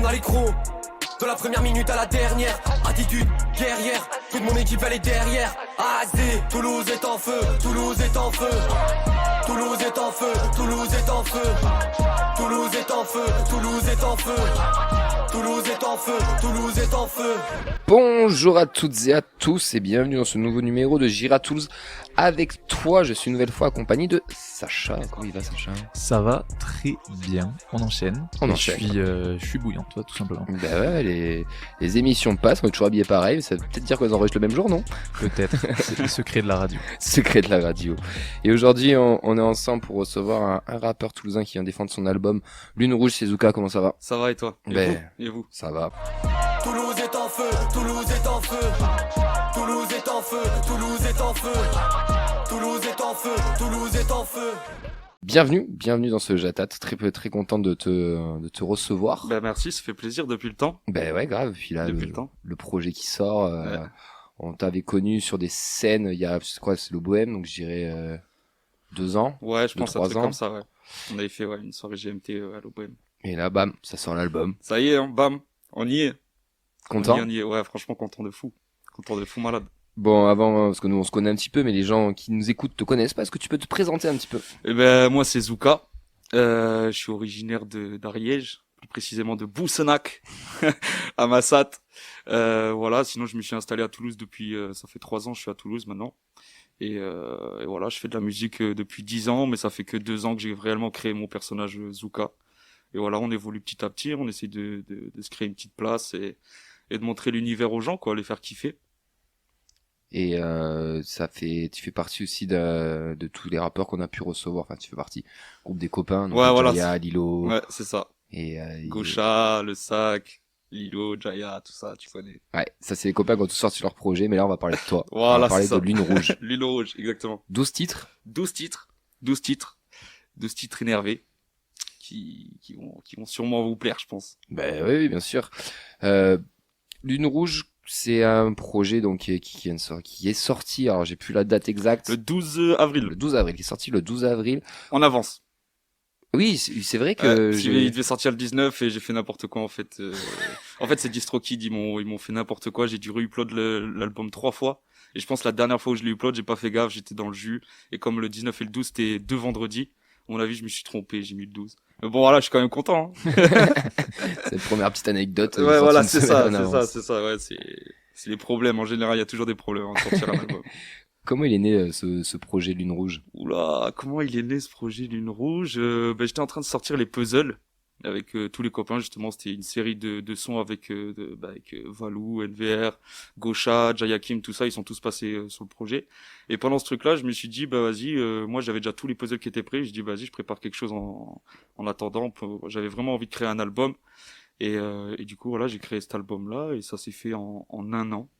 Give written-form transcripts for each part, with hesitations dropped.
On a les crocs, de la première minute à la dernière. Attitude guerrière, toute mon équipe elle est derrière. AZ, Toulouse est en feu, Toulouse est en feu. Toulouse est en feu, Toulouse est en feu. Toulouse est en feu, Toulouse est en feu. Toulouse est en feu, Toulouse est en feu. Bonjour à toutes et à tous et bienvenue dans ce nouveau numéro de Gira Toulouse. Avec toi, je suis une nouvelle fois accompagné de Sacha. Comment il va, Sacha? Ça va très bien, on enchaîne. On Et enchaîne. Je suis bouillant, toi, tout simplement. Bah ouais, les émissions passent, on est toujours habillés pareil, mais ça veut peut-être dire qu'on enregistre le même jour, non? Peut-être, c'est le secret de la radio. Secret de la radio. Et aujourd'hui, on est ensemble pour recevoir un rappeur toulousain qui vient défendre son album Lune Rouge. C'est Zuka, comment ça va? Ça va et toi? Et vous? Ça va. Toulouse est en feu, Toulouse est en feu. Toulouse est en feu, Toulouse est en feu. Toulouse est en feu, Toulouse est en feu. Bienvenue dans ce Jatat. Très content de te recevoir. Bah merci, ça fait plaisir depuis le temps. Ben ouais, grave. Puis là, Depuis le temps. le projet qui sort, Ouais. on t'avait connu sur des scènes, il y a, c'est quoi, c'est le Bohème, donc je dirais 2 ans. Ouais, je pense à un 3 truc ans. comme ça, ouais. On avait fait une soirée GMT à l'OBM. Et là, bam, ça sort l'album. Ça y est, hein, bam, on y est. Content? On y est, ouais, franchement content de fou. Content de fou malade. Bon, avant, parce que nous on se connaît un petit peu, mais les gens qui nous écoutent te connaissent pas. Est-ce que tu peux te présenter un petit peu? Eh ben, moi c'est Zuka. Je suis originaire d'Ariège, plus précisément de Boussenac, à Massat. Voilà, sinon je me suis installé à Toulouse depuis, ça fait 3 ans, je suis à Toulouse maintenant. Et voilà, je fais de la musique depuis 10 ans, mais ça fait que 2 ans que j'ai réellement créé mon personnage Zuka. Et voilà, on évolue petit à petit, on essaie de se créer une petite place et de montrer l'univers aux gens, quoi, les faire kiffer. Et tu fais partie aussi de tous les rappeurs qu'on a pu recevoir. Enfin, tu fais partie groupe des copains, donc Ouais, voilà, Jaya, Lilo, Ouais, c'est ça. et Gaucha, Le Sac, Lilo, Jaya, tout ça, tu connais. ouais, ça c'est les copains qui ont tous sorti leur projet, mais là on va parler de toi. On Voilà, va parler c'est ça. de Lune Rouge. Lune Rouge, exactement. 12 titres. 12 titres. 12 titres énervés qui vont sûrement vous plaire, je pense. Ben oui, bien sûr. Lune Rouge, c'est un projet donc qui est sorti. Alors j'ai plus la date exacte. Le 12 avril, Le 12 avril, qui est sorti le 12 avril. en avance. Oui, c'est vrai que Il devait sortir le 19 et j'ai fait n'importe quoi en fait. En fait, c'est DistroKid, ils m'ont fait n'importe quoi. J'ai dû re-upload l'album 3 fois. Et je pense que la dernière fois où je l'ai upload, j'ai pas fait gaffe, j'étais dans le jus. Et comme le 19 et le 12, c'était 2 vendredis, à mon avis, je me suis trompé, j'ai mis le 12. Mais bon, voilà, je suis quand même content. Hein. c'est la première petite anecdote. Ouais, voilà, sortie c'est une semaine ça, en avance. c'est ça, ouais, c'est les problèmes. En général, il y a toujours des problèmes à sortir un album. Comment il est né ce projet Lune Rouge? Oula, comment il est né ce projet Lune Rouge? J'étais en train de sortir les puzzles avec tous les copains, justement. C'était une série de sons avec Valou, NVR, Gaucha, Jayakim, tout ça. Ils sont tous passés sur le projet. Et pendant ce truc-là, je me suis dit, vas-y, moi j'avais déjà tous les puzzles qui étaient prêts. Je dis, vas-y, je prépare quelque chose en attendant. J'avais vraiment envie de créer un album. Et du coup, voilà, j'ai créé cet album-là et ça s'est fait en 1 an.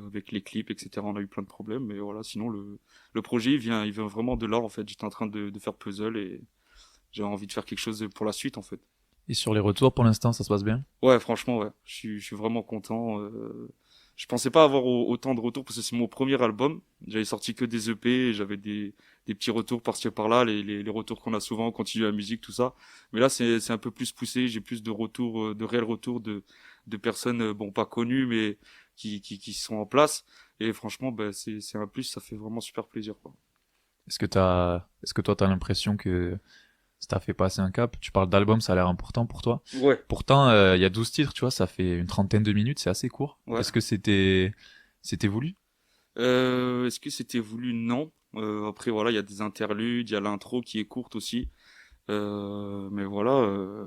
Avec les clips, etc. On a eu plein de problèmes, mais voilà, sinon le projet il vient vraiment de là en fait. J'étais en train de faire puzzle et j'avais envie de faire quelque chose pour la suite en fait. Et sur les retours, pour l'instant, ça se passe bien? Ouais, franchement, ouais, je suis vraiment content. Je pensais pas avoir autant de retours parce que c'est mon premier album. J'avais sorti que des EP et j'avais des petits retours par-ci par-là, les retours qu'on a souvent, continue la musique, tout ça. Mais là, c'est un peu plus poussé. J'ai plus de retours, de réels retours de personnes, bon, pas connues, mais qui sont en place. Et franchement, c'est un plus, ça fait vraiment super plaisir, quoi. Est-ce que toi, t'as l'impression que ça t'a fait passer un cap? Tu parles d'album, ça a l'air important pour toi. Ouais. Pourtant, il y a 12 titres, tu vois, ça fait une trentaine de minutes, c'est assez court. Ouais. Est-ce que c'était voulu? Est-ce que c'était voulu? Non. Après, voilà, il y a des interludes, il y a l'intro qui est courte aussi. Mais voilà,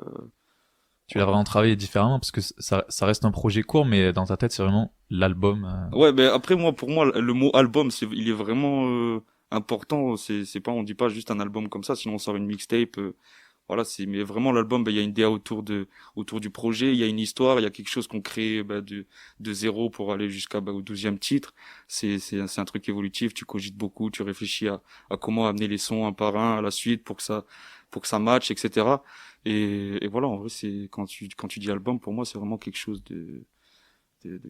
Tu l'as vraiment travaillé différemment parce que ça reste un projet court, mais dans ta tête, c'est vraiment l'album. Ouais, mais après, pour moi, le mot album, il est vraiment important. C'est pas, on dit pas juste un album comme ça, sinon on sort une mixtape. Voilà, mais vraiment l'album, il y a une idée autour du projet, il y a une histoire, il y a quelque chose qu'on crée de zéro pour aller jusqu'à au 12e titre. C'est un truc évolutif. Tu cogites beaucoup, tu réfléchis à comment amener les sons un par un à la suite pour que ça matche, etc. Et voilà, en vrai, c'est quand tu dis album, pour moi, c'est vraiment quelque chose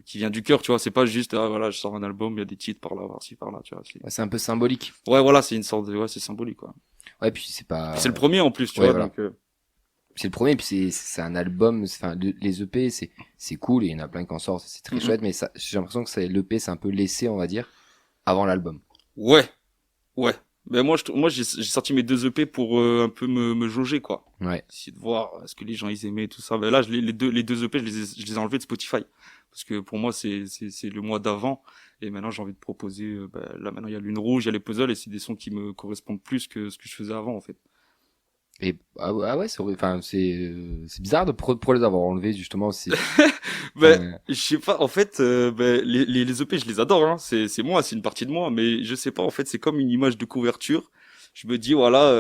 qui vient du cœur, tu vois. C'est pas juste voilà, je sors un album, il y a des titres par là, par-ci, par-là, tu vois. Ouais, c'est un peu symbolique. Ouais, voilà, c'est une sorte c'est symbolique, quoi. Ouais, puis c'est pas. C'est le premier en plus, tu Ouais, vois. voilà. Donc c'est le premier, puis c'est un album, enfin les EP c'est cool et il y en a plein qui en sortent, c'est très chouette, mais ça, j'ai l'impression que l'EP c'est un peu laissé, on va dire, avant l'album. Ouais, ouais. Ben moi j'ai sorti mes 2 EP pour un peu me jauger quoi. Ouais. Essayer de voir est-ce que les gens ils aimaient tout ça. Ben là les deux EP je les ai enlevés de Spotify parce que pour moi c'est le mois d'avant et maintenant j'ai envie de proposer là maintenant il y a Lune Rouge, il y a les puzzles et c'est des sons qui me correspondent plus que ce que je faisais avant en fait. Et ouais, enfin c'est bizarre pour les avoir enlevés justement. Ben je sais pas en fait les EP je les adore hein, c'est moi, c'est une partie de moi mais je sais pas en fait c'est comme une image de couverture. Je me dis voilà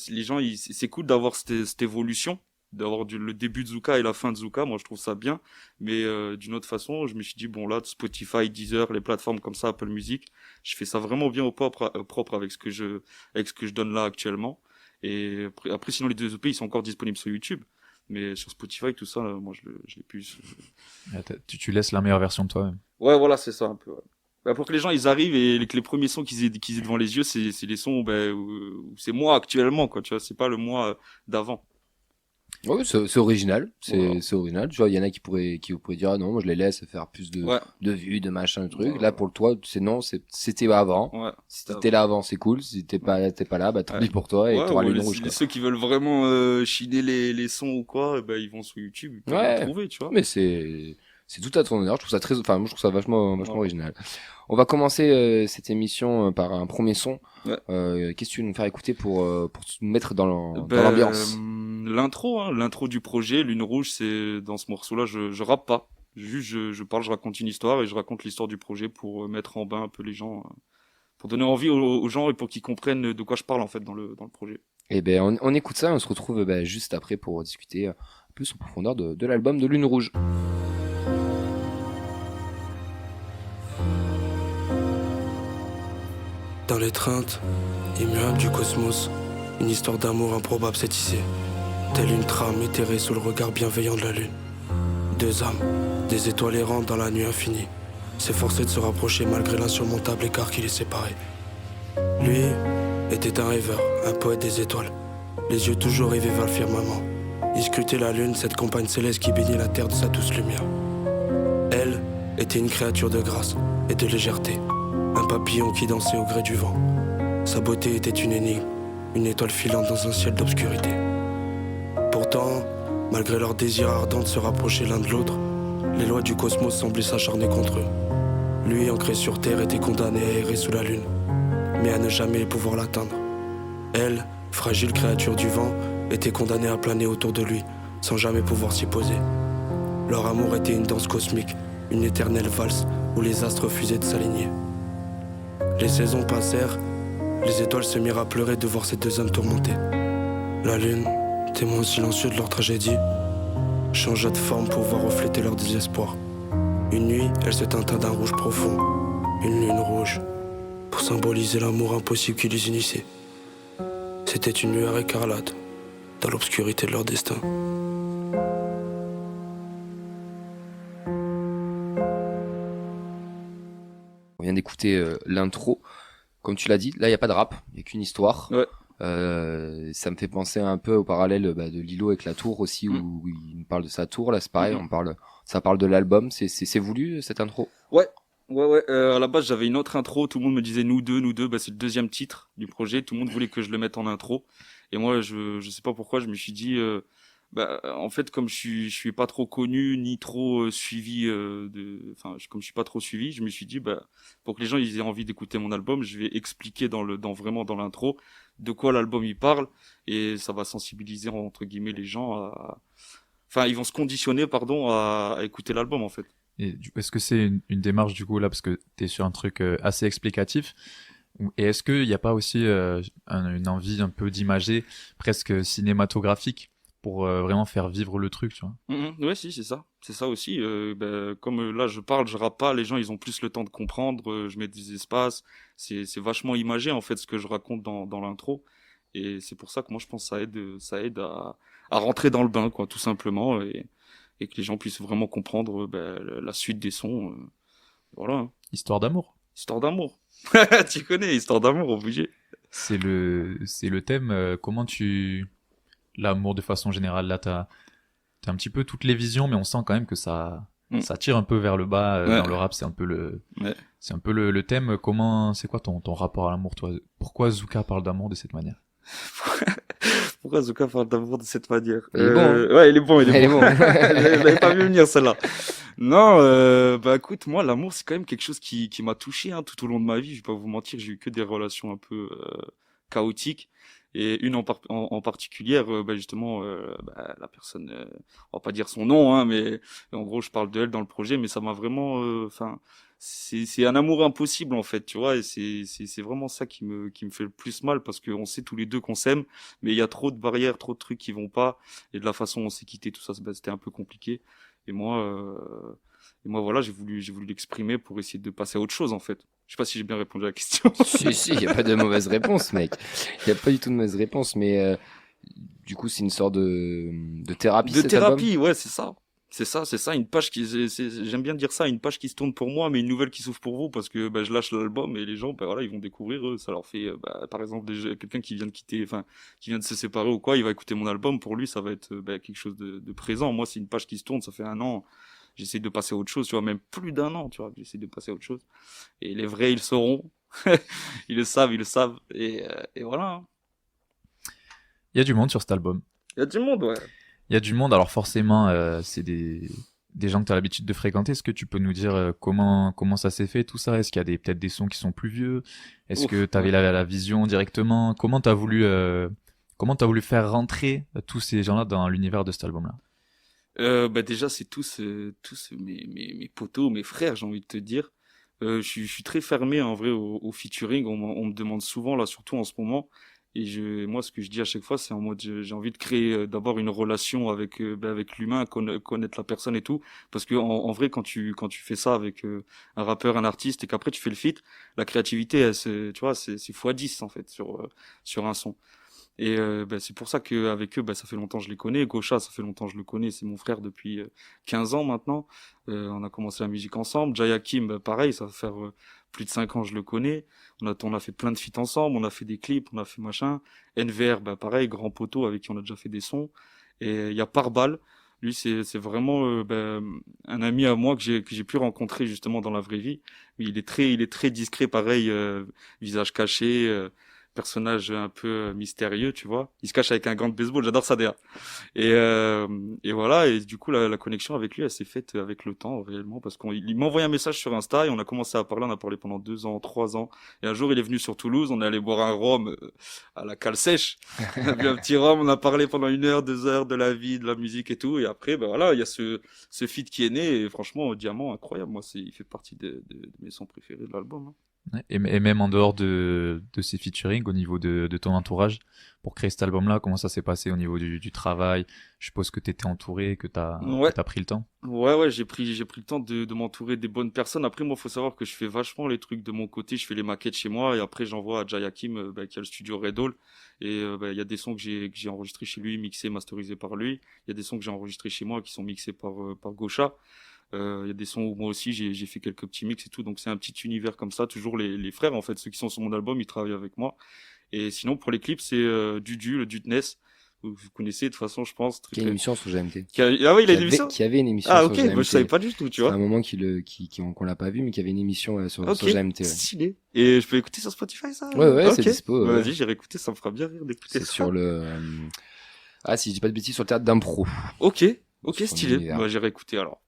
les gens c'est cool d'avoir cette évolution, d'avoir le début de Zuka et la fin de Zuka, moi je trouve ça bien mais d'une autre façon, je me suis dit bon là Spotify, Deezer, les plateformes comme ça, Apple Music, je fais ça vraiment bien au propre avec ce que je donne là actuellement. Et après sinon les 2 EP ils sont encore disponibles sur YouTube mais sur Spotify tout ça moi je l'ai plus. Tu laisses la meilleure version de toi-même. Ouais voilà c'est ça un peu ouais. Bah, pour que les gens ils arrivent et que les premiers sons qu'ils aient devant les yeux c'est les sons où c'est moi actuellement quoi, tu vois, c'est pas le moi d'avant. Ouais, c'est original, Voilà. c'est original. Tu vois, il y en a qui pourraient dire ah non, moi je les laisse faire plus Ouais. de vues, de machin, de trucs. Ouais. Là pour toi, c'est non, c'était avant. Ouais. Si t'étais là avant, c'est cool. Si t'es pas là, bah tant pis pour toi et t'auras ouais, les rouge quoi. ceux qui veulent vraiment chiner les sons ou quoi, ben ils vont sur YouTube, ils peuvent Ouais. le trouver, tu vois. Mais c'est tout à ton honneur. Je trouve ça enfin moi je trouve ça vachement Ouais. original. On va commencer cette émission par un premier son. Ouais. Qu'est-ce que tu veux nous faire écouter pour nous mettre dans Ben, l'ambiance? l'intro du projet Lune Rouge, c'est dans ce morceau-là, je rappe pas. Juste, je parle, je raconte une histoire et je raconte l'histoire du projet pour mettre en bain un peu les gens, pour donner envie aux gens et pour qu'ils comprennent de quoi je parle en fait dans le projet. Et ben on écoute ça et on se retrouve juste après pour discuter plus en profondeur de l'album de Lune Rouge. Dans l'étreinte immuable du cosmos, une histoire d'amour improbable s'est tissée. Telle une trame éthérée sous le regard bienveillant de la lune. 2 âmes, des étoiles errantes dans la nuit infinie, s'efforçaient de se rapprocher malgré l'insurmontable écart qui les séparait. Lui était un rêveur, un poète des étoiles, les yeux toujours rivés vers le firmament. Il scrutait la lune, cette compagne céleste qui baignait la terre de sa douce lumière. Elle était une créature de grâce et de légèreté, un papillon qui dansait au gré du vent. Sa beauté était une énigme, une étoile filante dans un ciel d'obscurité. Pourtant, malgré leur désir ardent de se rapprocher l'un de l'autre, les lois du cosmos semblaient s'acharner contre eux. Lui, ancré sur terre, était condamné à errer sous la lune, mais à ne jamais pouvoir l'atteindre. Elle, fragile créature du vent, était condamnée à planer autour de lui, sans jamais pouvoir s'y poser. Leur amour était une danse cosmique, une éternelle valse où les astres refusaient de s'aligner. Les saisons passèrent, les étoiles se mirent à pleurer de voir ces 2 hommes tourmentés. La lune, témoin silencieux de leur tragédie, changea de forme pour voir refléter leur désespoir. Une nuit, elle se teinta d'un rouge profond, une lune rouge, pour symboliser l'amour impossible qui les unissait. C'était une lueur écarlate, dans l'obscurité de leur destin. On vient d'écouter l'intro. Comme tu l'as dit, là il y a pas de rap, il y a qu'une histoire. Ouais. Ça me fait penser un peu au parallèle de Lilo avec la tour aussi, où il parle de sa tour. Là c'est pareil, ça parle de l'album. C'est voulu cette intro? Ouais. À la base, j'avais une autre intro. Tout le monde me disait nous deux. Bah, c'est le 2e titre du projet. Tout le monde voulait que je le mette en intro. Et moi, je sais pas pourquoi, je me suis dit, en fait, comme je suis pas trop connu ni trop suivi comme je suis pas trop suivi, je me suis dit, pour que les gens ils aient envie d'écouter mon album, je vais expliquer vraiment dans l'intro de quoi l'album il parle et ça va sensibiliser entre guillemets les gens ils vont se conditionner, à écouter l'album en fait. Et est-ce que c'est une démarche du coup là, parce que t'es sur un truc assez explicatif, et est-ce qu'il n'y a pas aussi une envie un peu d'imager presque cinématographique pour vraiment faire vivre le truc, tu vois? Ouais, si, c'est ça aussi. Comme là je rappe pas, les gens ils ont plus le temps de comprendre. Je mets des espaces, c'est vachement imagé en fait ce que je raconte dans l'intro, et c'est pour ça que moi je pense que ça aide à rentrer dans le bain quoi, tout simplement, et que les gens puissent vraiment comprendre la suite des sons. Voilà. Hein. Histoire d'amour. Histoire d'amour. Tu connais, histoire d'amour, obligé. C'est le thème. Comment tu l'amour de façon générale. Là, t'as un petit peu toutes les visions, mais on sent quand même que ça tire un peu vers le bas dans le rap. C'est un peu le thème. C'est quoi ton rapport à l'amour, toi? Pourquoi Zuka parle d'amour de cette manière? Pourquoi Zuka parle d'amour de cette manière? Il est bon, hein. Ouais, il est bon, il est Elle est bon. bon. Je l'avais pas vu venir, celle-là. Non, bah écoute, moi, l'amour, c'est quand même quelque chose qui m'a touché, hein, tout au long de ma vie. Je vais pas vous mentir, j'ai eu que des relations un peu chaotiques. Et une en particulière, bah justement, la personne, on va pas dire son nom, hein, mais en gros, je parle d'elle dans le projet, mais ça m'a vraiment, enfin, c'est un amour impossible en fait, tu vois, et c'est vraiment ça qui me fait le plus mal parce qu'on sait tous les deux qu'on s'aime, mais il y a trop de barrières, trop de trucs qui vont pas, et de la façon dont on s'est quitté, tout ça, c'était un peu compliqué. Et moi voilà, j'ai voulu l'exprimer pour essayer de passer à autre chose en fait. Je sais pas si j'ai bien répondu à la question. Si, y a pas de mauvaise réponse, mec. Y a pas du tout de mauvaise réponse, mais du coup, c'est une sorte de thérapie. De cet thérapie, ouais, c'est ça. C'est ça, une page j'aime bien dire ça, une page qui se tourne pour moi, mais une nouvelle qui s'ouvre pour vous, parce que je lâche l'album et les gens, voilà, ils vont découvrir, ça leur fait, par exemple, quelqu'un qui vient de quitter, enfin, qui vient de se séparer ou quoi, il va écouter mon album, pour lui, ça va être quelque chose de présent. Moi, c'est une page qui se tourne, ça fait 1 an, j'essaie de passer à autre chose, tu vois, même plus d'1 an, tu vois, j'essaie de passer à autre chose. Et les vrais, ils le sauront, ils le savent, et voilà. Hein. Il y a du monde sur cet album. Il y a du monde, ouais. Il y a du monde, alors forcément, c'est des gens que tu as l'habitude de fréquenter. Est-ce que tu peux nous dire comment ça s'est fait, tout ça? Est-ce qu'il y a peut-être des sons qui sont plus vieux? Est-ce que tu avais la vision directement? Comment tu as voulu faire rentrer tous ces gens-là dans l'univers de cet album-là? Déjà, c'est tous mes potos, mes frères, j'ai envie de te dire. Je suis très fermé en vrai au featuring. On me demande souvent, là, surtout en ce moment. Et moi, ce que je dis à chaque fois, c'est en mode, j'ai envie de créer d'abord une relation avec l'humain, connaître la personne et tout. Parce que en vrai, quand tu fais ça avec un rappeur, un artiste, et qu'après tu fais le feat, la créativité, tu vois, c'est x10 en fait sur un son. Et c'est pour ça qu'avec eux, ça fait longtemps que je les connais. Gaucha, ça fait longtemps que je le connais. C'est mon frère depuis 15 ans maintenant. On a commencé la musique ensemble. Jayakim, pareil, ça va faire plus de 5 ans que je le connais. On a fait plein de feats ensemble. On a fait des clips, on a fait machin. NVR, pareil, grand poteau avec qui on a déjà fait des sons. Et il y a Parbal. Lui, c'est vraiment un ami à moi que j'ai pu rencontrer justement dans la vraie vie. Mais il est très discret, pareil, visage caché. Personnage un peu mystérieux, tu vois. Il se cache avec un gant de baseball, j'adore ça d'ailleurs. Et voilà, et du coup la connexion avec lui, elle s'est faite avec le temps réellement, parce qu'il m'a envoyé un message sur Insta et on a commencé à parler, on a parlé pendant 2 ans, 3 ans. Et un jour il est venu sur Toulouse, on est allé boire un rhum à la cale sèche. On a bu un petit rhum, on a parlé pendant 1 heure, 2 heures de la vie, de la musique et tout. Et après, voilà, il y a ce feat qui est né et franchement, Diamant, incroyable. Moi, il fait partie de mes sons préférés de l'album. Hein. Ouais, et même en dehors de ces featuring, au niveau de ton entourage, pour créer cet album-là, comment ça s'est passé au niveau du travail? Je suppose que tu étais entouré, que tu as pris le temps. Ouais, j'ai pris le temps de m'entourer des bonnes personnes. Après, moi, faut savoir que je fais vachement les trucs de mon côté. Je fais les maquettes chez moi et après, j'envoie à Jayakim, qui a le studio Red Hall. Et il y a des sons que j'ai enregistrés chez lui, mixés, masterisés par lui. Il y a des sons que j'ai enregistrés chez moi qui sont mixés par Gaucha. Il y a des sons où moi aussi j'ai fait quelques petits mix et tout, donc c'est un petit univers comme ça. Toujours les frères en fait, ceux qui sont sur mon album, ils travaillent avec moi. Et sinon pour les clips, c'est Dudu, le Dudness. Vous connaissez de toute façon, je pense. Qui a une émission sur GMT. Ah oui, il a une émission. Qui avait une émission. Ah sur ok, GMT. je savais pas du tout, tu vois. C'est un moment qu'on l'a pas vu, mais qui avait une émission sur GMT. Ouais. Stylé. Et je peux écouter sur Spotify ça? Ouais, okay. C'est dispo. Vas-y, j'ai réécouté, ça me fera bien rire d'écouter ça. C'est sur le. Si je dis pas de bêtises, sur le théâtre d'impro. Ok, stylé. J'ai réécouté alors.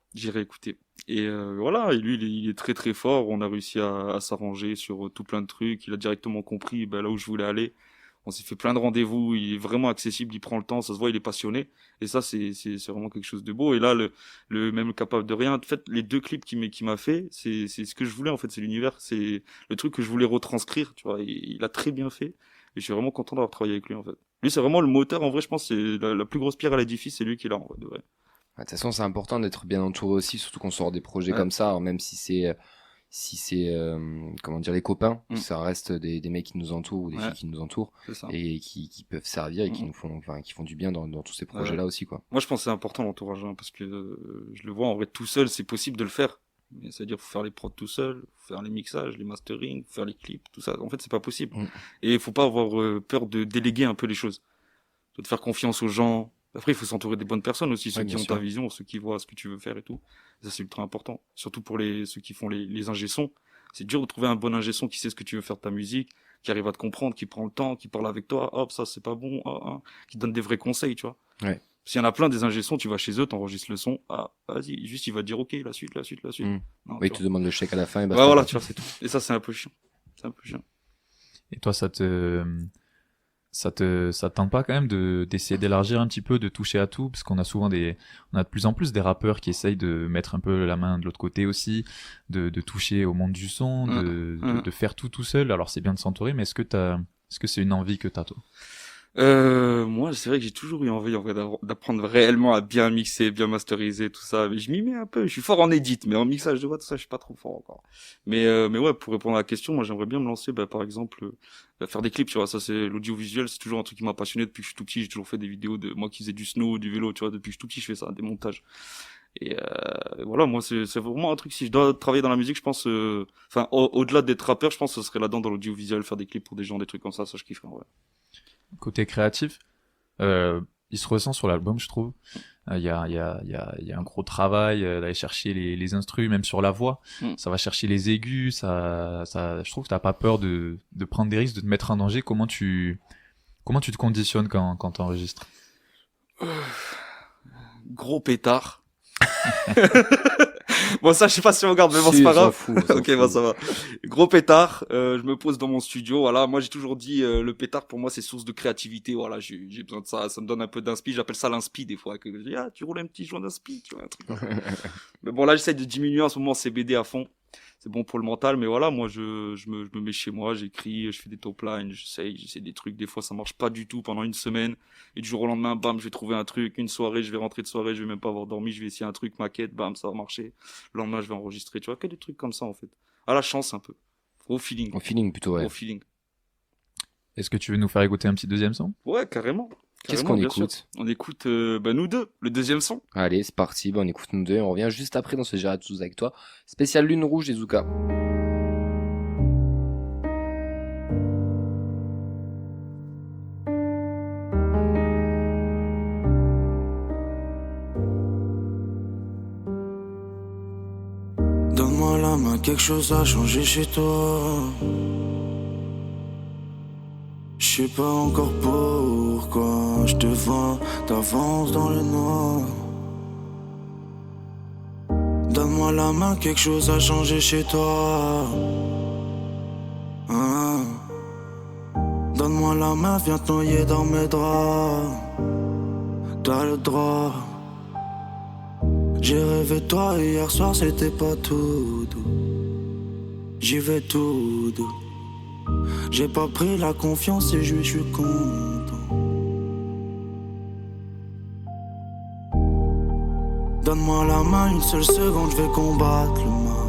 Et voilà, et lui il est très très fort. On a réussi à s'arranger sur tout plein de trucs. Il a directement compris là où je voulais aller. On s'est fait plein de rendez-vous. Il est vraiment accessible, il prend le temps, ça se voit, il est passionné. Et ça c'est vraiment quelque chose de beau. Et là le même capable de rien. En fait, les 2 clips qu'il m'a fait, c'est ce que je voulais en fait. C'est l'univers, c'est le truc que je voulais retranscrire. Tu vois, il a très bien fait. Et je suis vraiment content d'avoir travaillé avec lui en fait. Lui c'est vraiment le moteur. En vrai, je pense que c'est la plus grosse pierre à l'édifice, c'est lui qui l'a en vrai de vrai. De toute façon, c'est important d'être bien entouré aussi, surtout qu'on sort des projets comme ça, alors même si c'est comment dire, les copains, ça reste des mecs qui nous entourent ou des filles qui nous entourent et qui peuvent servir et qui nous font, qui font du bien dans tous ces projets-là aussi, quoi. Moi, je pense que c'est important l'entourage, parce que je le vois en vrai tout seul, c'est possible de le faire. C'est-à-dire, faut faire les prods tout seul, faut faire les mixages, les mastering, faut faire les clips, tout ça. En fait, c'est pas possible. Et il faut pas avoir peur de déléguer un peu les choses. faut te faire confiance aux gens. Après, il faut s'entourer des bonnes personnes aussi, ceux qui ont sûr. ta vision, ceux qui voient ce que tu veux faire et tout. Ça, c'est ultra important. Surtout pour ceux qui font les ingé-sons. C'est dur de trouver un bon ingé-son qui sait ce que tu veux faire de ta musique, qui arrive à te comprendre, qui prend le temps, qui parle avec toi. Hop, ça, c'est pas bon. Qui donne des vrais conseils, tu vois. Ouais. S'il y en a plein des ingé-sons, tu vas chez eux, t'enregistres le son. Ah, vas-y, juste, il va te dire, OK, la suite. Non, Oui, il te demande le chèque à la fin. Et ouais, voilà, tu vois, c'est tout. Et ça, c'est un peu chiant. Et toi, ça te tente pas quand même d'essayer d'élargir un petit peu, de toucher à tout, parce qu'on a souvent on a de plus en plus des rappeurs qui essayent de mettre un peu la main de l'autre côté aussi, de toucher au monde du son, de faire tout seul. Alors c'est bien de s'entourer, mais est-ce que c'est une envie que t'as, toi? Moi, c'est vrai que j'ai toujours eu envie, en vrai, d'apprendre réellement à bien mixer, bien masteriser, tout ça. Mais je m'y mets un peu. Je suis fort en edit, mais en mixage de voix, tout ça, je suis pas trop fort encore. Mais ouais, pour répondre à la question, moi, j'aimerais bien me lancer, par exemple, faire des clips, tu vois. Ça, c'est l'audiovisuel, c'est toujours un truc qui m'a passionné depuis que je suis tout petit. J'ai toujours fait des vidéos de moi qui faisais du snow, du vélo, tu vois. Depuis que je suis tout petit, je fais ça, des montages. Et voilà, moi, c'est vraiment un truc. Si je dois travailler dans la musique, je pense, enfin, au-delà d'être rappeur, je pense que ce serait là-dedans dans l'audiovisuel, faire des clips pour des gens, des trucs comme ça je kifferais, ouais. Côté créatif, il se ressent sur l'album, je trouve. Il y a un gros travail d'aller chercher les instrus, même sur la voix. Ça va chercher les aigus. Je trouve que t'as pas peur de prendre des risques, de te mettre en danger. Comment tu te conditionnes quand t'enregistres? Gros pétard. Bon, ça, je sais pas si on regarde, mais bon, c'est pas grave. Ok, bon, ça va. Gros pétard, je me pose dans mon studio, voilà. Moi, j'ai toujours dit, le pétard, pour moi, c'est source de créativité, voilà. J'ai besoin de ça, ça me donne un peu d'inspi. J'appelle ça l'inspi, des fois. Que je dis, tu roules un petit joint d'inspi, tu vois, un truc comme ça. Mais bon, là, j'essaie de diminuer en ce moment CBD à fond. C'est bon pour le mental, mais voilà, moi, je me mets chez moi, j'écris, je fais des top lines, j'essaie des trucs. Des fois, ça marche pas du tout pendant une semaine. Et du jour au lendemain, bam, je vais trouver un truc. Une soirée, je vais rentrer de soirée, je vais même pas avoir dormi, je vais essayer un truc, maquette, bam, ça va marcher. Le lendemain, je vais enregistrer, tu vois, que des trucs comme ça, en fait. À la chance, un peu. Au feeling. Au feeling, plutôt, ouais. Au feeling. Est-ce que tu veux nous faire écouter un petit deuxième son? Ouais, carrément. Qu'est-ce qu'on écoute? On écoute, nous deux, le deuxième son. Allez, c'est parti, on écoute nous deux et on revient juste après dans ce Gérard tous avec toi. Spécial Lune Rouge et Zouka. Donne-moi la main, quelque chose a changé chez toi. Je sais pas encore pourquoi je te vois, t'avances dans le noir. Donne-moi la main, quelque chose a changé chez toi. Donne-moi la main, viens te noyer dans mes draps. T'as le droit. J'ai rêvé de toi hier soir, c'était pas tout doux. J'y vais tout doux. J'ai pas pris la confiance et je suis content. Donne-moi la main, une seule seconde, je vais combattre le mal.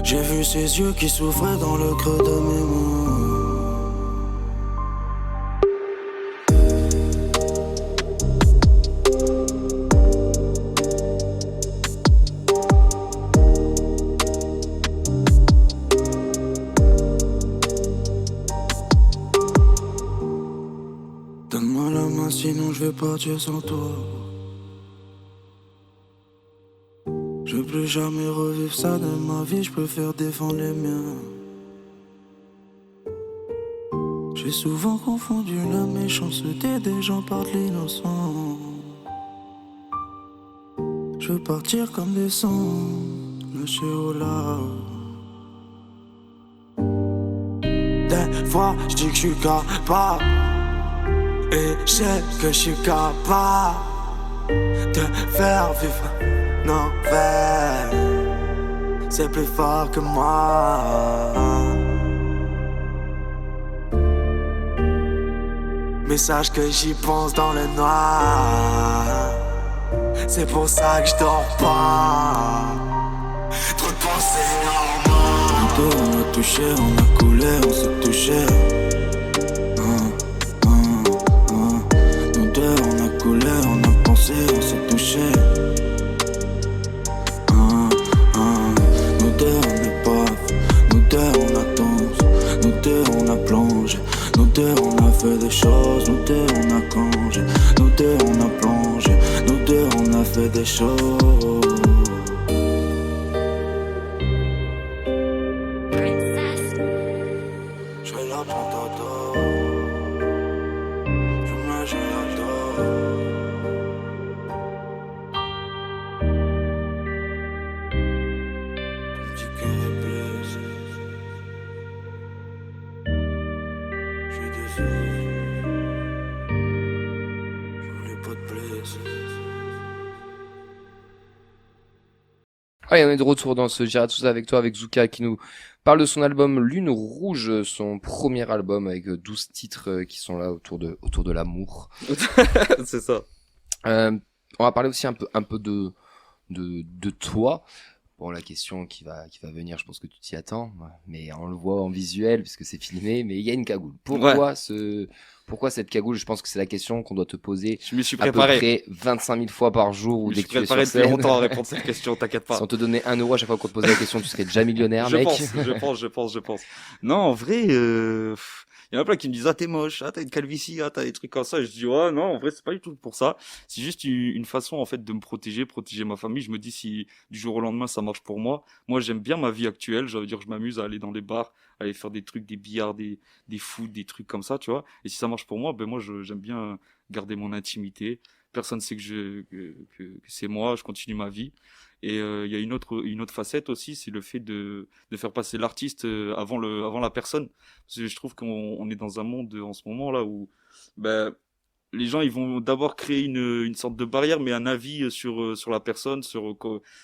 J'ai vu ses yeux qui souffraient dans le creux de mes mains. Donne-moi la main, sinon je vais partir sans toi. Je veux plus jamais revivre ça de ma vie, je préfère défendre les miens. J'ai souvent confondu la méchanceté des gens par l'innocent. Je veux partir comme des sons, lâchés au large. Des fois, je dis que je suis capable. Et je sais que je suis capable de faire vivre un enfer. C'est plus fort que moi. Mais sache que j'y pense dans le noir. C'est pour ça que je dors pas. Trop de pensées en moi. Nous deux on a touché, on a coulé, on s'est touché. Nous deux on a coulé, on a pensé, on s'est touché. Nous deux on est paf, nous deux on a danse, nous deux on a plongé, nous deux on a fait fais des shows. Je vais la prendre dodo. Je me joue la dos. Tu veux plus. Je suis désolé. Je voulais pas te blesser. Ah, et on est de retour dans ce J'irai tout ça avec toi, avec Zuka qui nous parle de son album Lune Rouge, son premier album avec 12 titres qui sont là autour de l'amour. C'est ça. On va parler aussi un peu de toi. Bon, la question qui va venir, je pense que tu t'y attends, mais on le voit en visuel puisque c'est filmé, mais il y a une cagoule. Pourquoi cette cagoule? Je pense que c'est la question qu'on doit te poser. Je me suis à peu préparé. près 25 000 fois par jour ou dès que tu es sur préparé scène. depuis longtemps à répondre à cette question, t'inquiète pas. Si on te donnait 1 euro à chaque fois qu'on te posait la question, tu serais déjà millionnaire, mec. Je pense. Non, en vrai, il y en a plein qui me disent, ah, t'es moche, ah, t'as une calvitie, ah, t'as des trucs comme ça. Et je dis, ouais, non, en vrai, c'est pas du tout pour ça. C'est juste une façon, en fait, de me protéger ma famille. Je me dis, si du jour au lendemain, ça marche pour moi. Moi, j'aime bien ma vie actuelle. Je veux dire, je m'amuse à aller dans les bars, à aller faire des trucs, des billards, des foot, des trucs comme ça, tu vois. Et si ça marche pour moi, ben, moi, j'aime bien garder mon intimité. Personne sait que c'est moi, je continue ma vie. Et il y a une autre facette aussi, c'est le fait de faire passer l'artiste avant la personne. Parce que je trouve qu'on est dans un monde en ce moment là où ben, les gens ils vont d'abord créer une sorte de barrière, mais un avis sur la personne, sur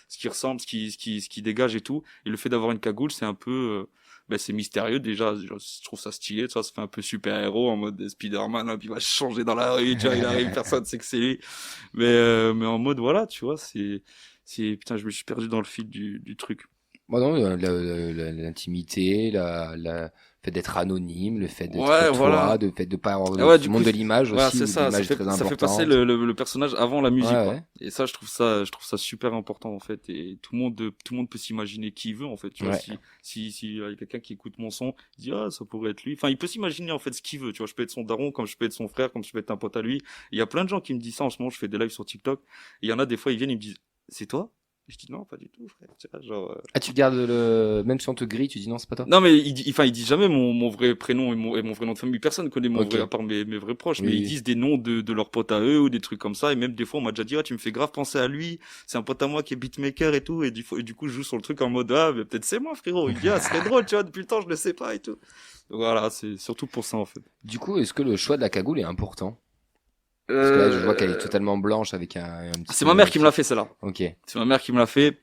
ce qui ressemble, ce qui dégage et tout. Et le fait d'avoir une cagoule, c'est un peu ben, c'est mystérieux déjà, je trouve ça stylé, tu vois, ça fait un peu super-héros en mode Spider-Man, là, puis il va changer dans la rue, tu vois, il arrive, personne sait que c'est lui. Mais en mode, voilà, tu vois, putain, je me suis perdu dans le fil du truc. Bon, non, l'intimité, le fait d'être anonyme, le fait d'être toi, voilà. le fait de pas avoir du le monde de l'image aussi, c'est ça, l'image ça très fait importante. passer le personnage avant la musique, Ouais, quoi. ouais. Et ça, je trouve ça super important, en fait. Et tout le monde peut s'imaginer qui il veut, en fait. Tu vois, Ouais. si il y a quelqu'un qui écoute mon son, il dit, ah, ça pourrait être lui. Enfin, il peut s'imaginer, en fait, ce qu'il veut. Tu vois, je peux être son daron, comme je peux être son frère, comme je peux être un pote à lui. Il y a plein de gens qui me disent ça en ce moment. Je fais des lives sur TikTok. Et il y en a des fois, ils viennent, ils me disent, c'est toi? Je dis non, pas du tout, frère. Tu vois, genre, Ah, tu gardes même si on te grille, tu dis non, c'est pas toi? Non, mais il dit jamais mon vrai prénom et mon vrai nom de famille. Personne connaît mon Ok. vrai, à part mes vrais proches. Oui, Mais oui. ils disent des noms de leurs potes à eux ou des trucs comme ça. Et même des fois, on m'a déjà dit, ah, tu me fais grave penser à lui. C'est un pote à moi qui est beatmaker et tout. Et du coup, je joue sur le truc en mode, ah, mais peut-être c'est moi, frérot. Il dit, ah, ce serait drôle, tu vois, depuis le temps, je le sais pas et tout. Voilà, c'est surtout pour ça, en fait. Du coup, est-ce que le choix de la cagoule est important? Parce que là, je vois qu'elle est totalement blanche avec un petit. C'est ma mère qui me l'a fait, celle-là. Ok. C'est ma mère qui me l'a fait.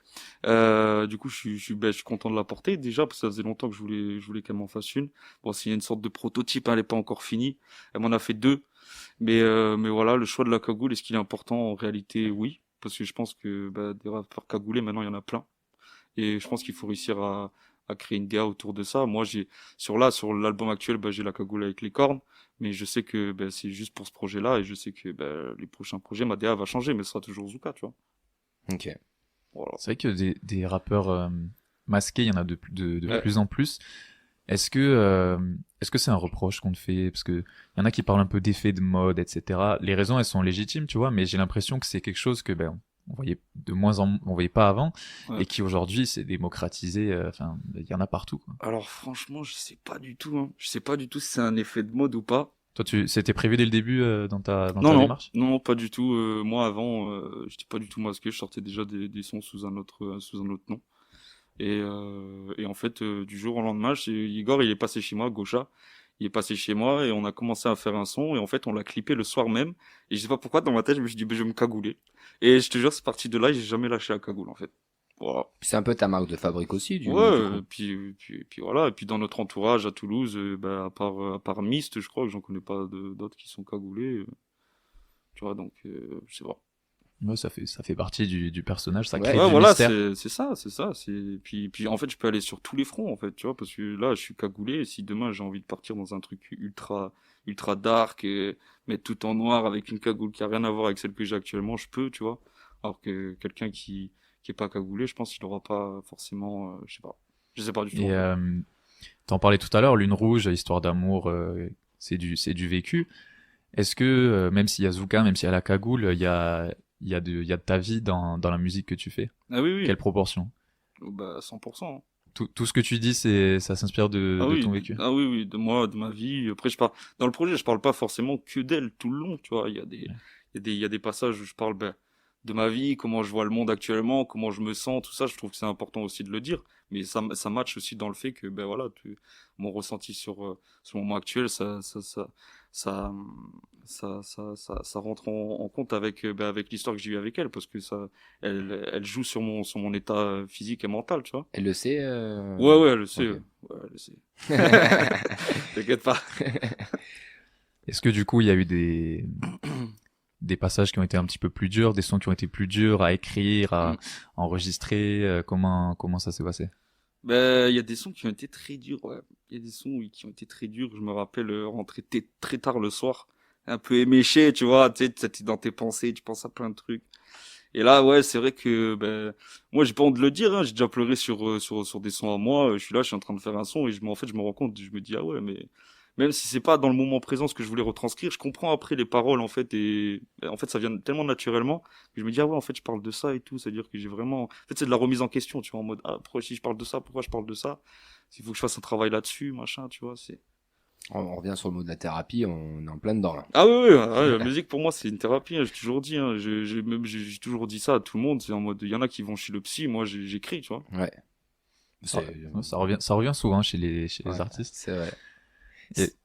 Du coup, je suis content de la porter déjà parce que ça faisait longtemps que je voulais qu'elle m'en fasse une. Bon, c'est une sorte de prototype, hein, elle est pas encore finie. Elle m'en a fait 2, mais voilà, le choix de la cagoule, est-ce qu'il est important? En réalité, oui, parce que je pense que des rappeurs cagoulés maintenant, il y en a plein, et je pense qu'il faut réussir à créer une DA autour de ça. Moi, sur l'album actuel, j'ai la cagoule avec les cornes, mais je sais que c'est juste pour ce projet-là, et je sais que les prochains projets, ma DA va changer, mais ce sera toujours Zuka, tu vois. Ok. Voilà. C'est vrai que des rappeurs masqués, il y en a de plus en plus. Est-ce que c'est un reproche qu'on te fait? Parce que il y en a qui parlent un peu d'effet de mode, etc. Les raisons, elles sont légitimes, tu vois, mais j'ai l'impression que c'est quelque chose que on voyait on voyait pas avant, Ouais. et qui aujourd'hui c'est démocratisé. Enfin, il y en a partout, quoi. Alors franchement, je sais pas du tout, hein. Je sais pas du tout si c'est un effet de mode ou pas. Toi, c'était prévu dès le début dans ta Non, démarche? non, pas du tout. Moi, avant, j'étais pas du tout masqué. Je sortais déjà des sons sous un autre nom. Et en fait, du jour au lendemain, Igor, il est passé chez moi, Gaucha. Il est passé chez moi et on a commencé à faire un son. Et en fait, on l'a clippé le soir même. Et je sais pas pourquoi, dans ma tête, je me suis dit, je vais me cagouler. Et je te jure, c'est parti de là, j'ai jamais lâché la cagoule, en fait. Voilà. C'est un peu ta marque de fabrique aussi, du Ouais, puis voilà. Et puis dans notre entourage à Toulouse, à part Myst, je crois que j'en connais pas d'autres qui sont cagoulés. Tu vois, donc, je sais pas. Ouais, ça fait partie du personnage, ça crée Ouais, du voilà, mystère. c'est ça. Puis en fait, je peux aller sur tous les fronts, en fait, tu vois, parce que là, je suis cagoulé. Et si demain j'ai envie de partir dans un truc ultra dark, et mettre tout en noir avec une cagoule qui a rien à voir avec celle que j'ai actuellement, je peux, tu vois. Alors que quelqu'un qui est pas cagoulé, je pense qu'il aura pas forcément, je sais pas du tout. Et t'en parlais tout à l'heure, Lune Rouge, histoire d'amour, c'est du vécu. Est-ce que même s'il y a Zuka, même s'il y a la cagoule, il y a il y a de ta vie dans la musique que tu fais? Ah oui, oui. Quelle proportion? Bah, 100%. Hein. Tout ce que tu dis, ça s'inspire de ton vécu. Ah oui, oui, de moi, de ma vie. Après, dans le projet, je parle pas forcément que d'elle tout le long, tu vois. Il y a des passages où je parle, de ma vie, comment je vois le monde actuellement, comment je me sens, tout ça. Je trouve que c'est important aussi de le dire. Mais ça match aussi dans le fait que, voilà, mon ressenti sur ce moment actuel, ça, ça rentre en compte avec, avec l'histoire que j'ai eue avec elle, parce que elle joue sur mon état physique et mental, tu vois. Elle le sait Ouais, elle le sait. Ok. Ouais, elle le sait. T'inquiète pas. Est-ce que du coup, il y a eu des passages qui ont été un petit peu plus durs, des sons qui ont été plus durs à écrire, à enregistrer, comment ça s'est passé? Il y a des sons qui ont été très durs, ouais. Il y a des sons, oui, qui ont été très durs. Je me rappelle rentrer très tard le soir, un peu éméché, tu vois, tu sais, t'es dans tes pensées, tu penses à plein de trucs. Et là, ouais, c'est vrai que, moi, j'ai pas honte de le dire, hein, j'ai déjà pleuré sur des sons à moi. Je suis là, je suis en train de faire un son et en fait, je me rends compte, je me dis, ah ouais, mais même si c'est pas dans le moment présent ce que je voulais retranscrire, je comprends après les paroles, en fait, et en fait, ça vient tellement naturellement que je me dis, ah ouais, en fait, je parle de ça et tout, c'est-à-dire que j'ai vraiment, en fait, c'est de la remise en question, tu vois, en mode, ah, pourquoi si je parle de ça, pourquoi je parle de ça? Il faut que je fasse un travail là-dessus, machin, tu vois, c'est. On revient sur le mot de la thérapie, on est en plein dedans là. Ah oui, oui, la musique pour moi c'est une thérapie, hein, j'ai toujours dit, hein, j'ai toujours dit ça à tout le monde, c'est en mode, il y en a qui vont chez le psy, moi j'écris, tu vois. Ouais. Ça revient souvent chez les artistes. C'est vrai.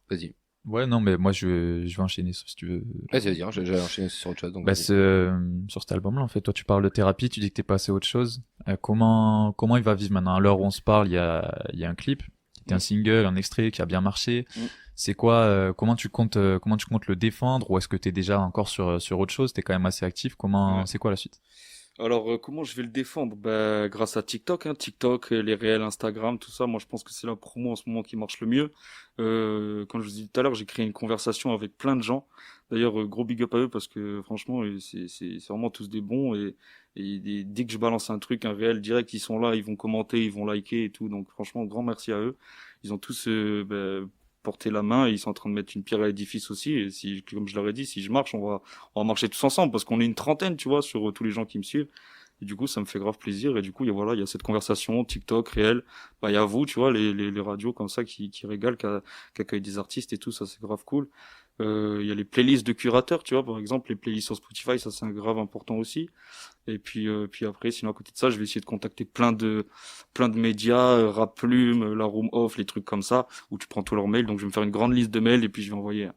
Vas-y. Ouais, non, mais moi je vais enchaîner si tu veux. Vas-y, j'allais enchaîner sur autre chose. Donc sur cet album-là, en fait, toi tu parles de thérapie, tu dis que t'es passé à autre chose. Comment il va vivre maintenant? À l'heure où on se parle, il y a un clip, qui est un single, un extrait qui a bien marché. C'est quoi, comment tu comptes le défendre, ou est-ce que t'es déjà encore sur autre chose? T'es quand même assez actif. C'est quoi la suite? Alors, comment je vais le défendre? Grâce à TikTok, hein. TikTok, les réels, Instagram, tout ça. Moi, je pense que c'est la promo en ce moment qui marche le mieux. Comme je vous dis tout à l'heure, j'ai créé une conversation avec plein de gens. D'ailleurs, gros big up à eux parce que franchement, c'est vraiment tous des bons et dès que je balance un truc, un réel direct, ils sont là, ils vont commenter, ils vont liker et tout. Donc, franchement, grand merci à eux. Ils ont tous, porter la main et ils sont en train de mettre une pierre à l'édifice aussi. Et si, comme je leur ai dit, si je marche, on va marcher tous ensemble parce qu'on est une trentaine, tu vois, sur tous les gens qui me suivent. Et du coup, ça me fait grave plaisir. Et du coup, il y a cette conversation, TikTok, réel. Il y a vous, tu vois, les radios comme ça qui régalent, qui accueillent des artistes et tout, ça c'est grave cool. Il y a les playlists de curateurs, tu vois, par exemple, les playlists sur Spotify, ça c'est un grave important aussi. Et puis après, sinon à côté de ça, je vais essayer de contacter plein de médias, Rap Plume, La Room Off, les trucs comme ça, où tu prends tous leurs mails. Donc je vais me faire une grande liste de mails et puis je vais envoyer.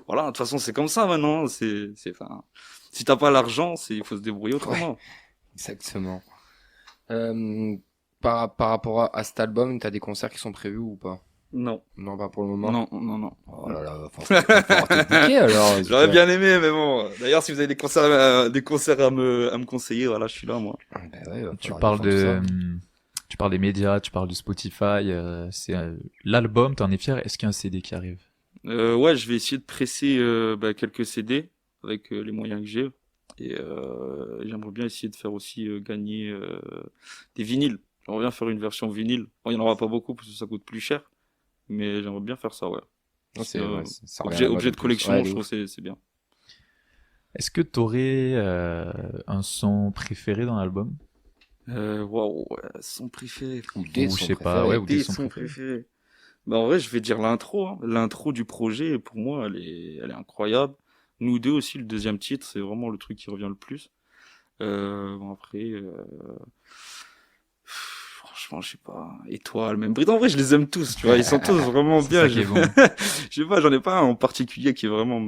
Voilà, de toute façon c'est comme ça maintenant. Enfin, si t'as pas l'argent, il faut se débrouiller autrement. Ouais, exactement. Par rapport à cet album, t'as des concerts qui sont prévus ou pas? Non. Non, pas pour le moment. Non. Oh là là, faut te bouquer, alors. J'aurais bien aimé, mais bon. D'ailleurs, si vous avez des concerts à me conseiller, voilà, je suis là, moi. Ouais, tu parles des médias, tu parles de Spotify, c'est l'album, t'en es fier? Est-ce qu'il y a un CD qui arrive? Ouais, je vais essayer de presser quelques CD avec les moyens que j'ai. Et j'aimerais bien essayer de faire aussi gagner des vinyles. J'aimerais bien faire une version vinyle. Bon, il n'y en aura pas beaucoup parce que ça coûte plus cher. Mais j'aimerais bien faire ça, ouais. C'est objet de collection, ouais, je trouve que c'est bien. Est-ce que t'aurais un son préféré dans l'album? Waouh, son préféré. Ou des sons préférés. En vrai, je vais dire l'intro. Hein. L'intro du projet, pour moi, elle est incroyable. Nous deux aussi, le deuxième titre, c'est vraiment le truc qui revient le plus. Après... Franchement, je sais pas, Étoile, même Bride. En vrai, je les aime tous, tu vois, ils sont tous vraiment bien. Je sais pas, j'en ai pas un en particulier qui est vraiment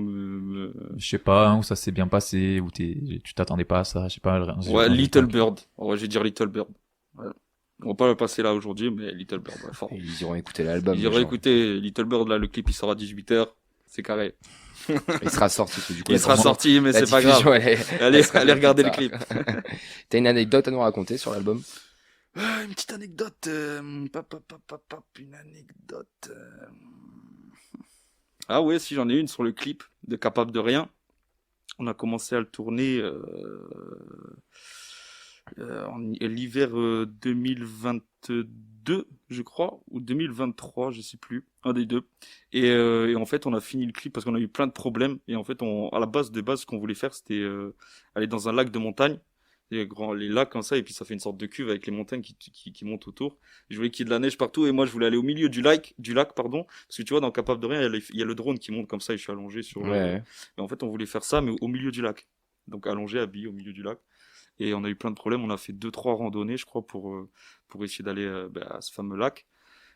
Je sais pas, où ça s'est bien passé, où tu t'attendais pas à ça, je sais pas. Ouais, Little Bird. Ouais, je vais dire Little Bird. Ouais. On va pas le passer là aujourd'hui, mais Little Bird, ouais, fort. Ils iront écouter l'album. Ils iront écouter Little Bird, là, le clip, il sort à 18h. C'est carré. Il sera sorti, du coup. Il sera sorti, mais c'est pas grave. Allez regarder le clip. T'as une anecdote à nous raconter sur l'album? Une petite anecdote, une anecdote. Ah ouais, si j'en ai une sur le clip de Capable de rien. On a commencé à le tourner l'hiver 2022, je crois, ou 2023, je sais plus, un des deux. Et en fait, on a fini le clip parce qu'on a eu plein de problèmes. Et en fait, à la base de base, ce qu'on voulait faire, c'était aller dans un lac de montagne. Les lacs comme ça, et puis ça fait une sorte de cuve avec les montagnes qui montent autour. Je voulais qu'il y ait de la neige partout, et moi je voulais aller au milieu du lac, pardon, parce que tu vois, dans Capable de rien, il y a le drone qui monte comme ça, et je suis allongé sur Ouais. Et en fait, on voulait faire ça, mais au milieu du lac. Donc allongé, habillé au milieu du lac. Et on a eu plein de problèmes, on a fait 2-3 randonnées, je crois, pour essayer d'aller à ce fameux lac.